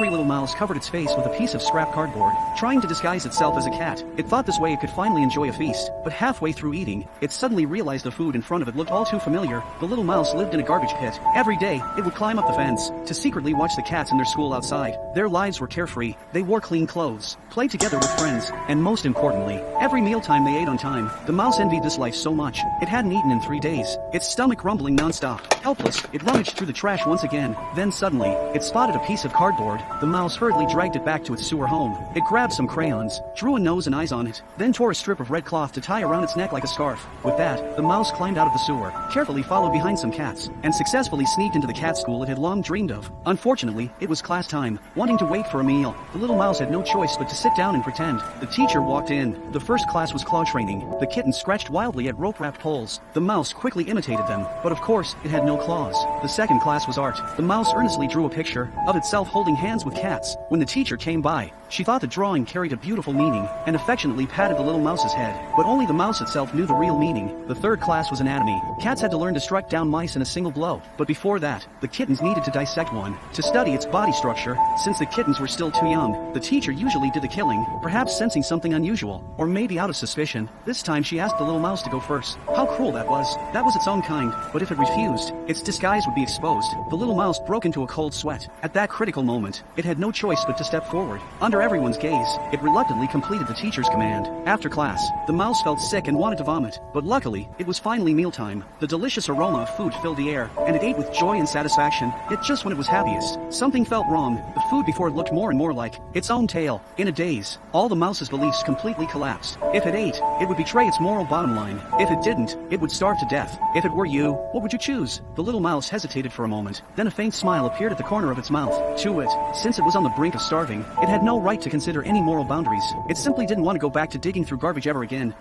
hungry little mouse covered its face with a piece of scrap cardboard, trying to disguise itself as a cat. It thought this way it could finally enjoy a feast, but halfway through eating, it suddenly realized the food in front of it looked all too familiar. The little mouse lived in a garbage pit. Every day, it would climb up the fence to secretly watch the cats in their school outside. Their lives were carefree. They wore clean clothes, played together with friends, and most importantly, every mealtime they ate on time. The mouse envied this life so much, it hadn't eaten in 3 days, its stomach rumbling non-stop. Helpless, it rummaged through the trash once again. Then suddenly, it spotted a piece of cardboard. The mouse hurriedly dragged it back to its sewer home. It grabbed some crayons, drew a nose and eyes on it, then tore a strip of red cloth to tie around its neck like a scarf. With that, the mouse climbed out of the sewer, carefully followed behind some cats, and successfully sneaked into the cat school it had long dreamed of. Unfortunately, it was class time. Wanting to wait for a meal, the little mouse had no choice but to sit down and pretend. The teacher walked in. The first class was claw training. The kitten scratched wildly at rope-wrapped poles. The mouse quickly imitated them, but of course, it had no claws. The second class was art. The mouse earnestly drew a picture of itself holding hands with cats. When the teacher came by, she thought the drawing carried a beautiful meaning, and affectionately patted the little mouse's head. But only the mouse itself knew the real meaning. The third class was anatomy. Cats had to learn to strike down mice in a single blow. But before that, the kittens needed to dissect one, to study its body structure. Since the kittens were still too young, the teacher usually did the killing, perhaps sensing something unusual, or maybe out of suspicion. This time she asked the little mouse to go first. How cruel that was. That was its own kind, but if it refused, its disguise would be exposed. The little mouse broke into a cold sweat. At that critical moment, it had no choice but to step forward. Under everyone's gaze, it reluctantly completed the teacher's command. After class, the mouse felt sick and wanted to vomit, but luckily, it was finally mealtime. The delicious aroma of food filled the air, and it ate with joy and satisfaction. Yet just when it was happiest, something felt wrong. The food before it looked more and more like its own tail. In a daze, all the mouse's beliefs completely collapsed. If it ate, it would betray its moral bottom line. If it didn't, it would starve to death. If it were you, what would you choose? The little mouse hesitated for a moment. Then a faint smile appeared at the corner of its mouth. To it, since it was on the brink of starving, it had no right to consider any moral boundaries. It simply didn't want to go back to digging through garbage ever again.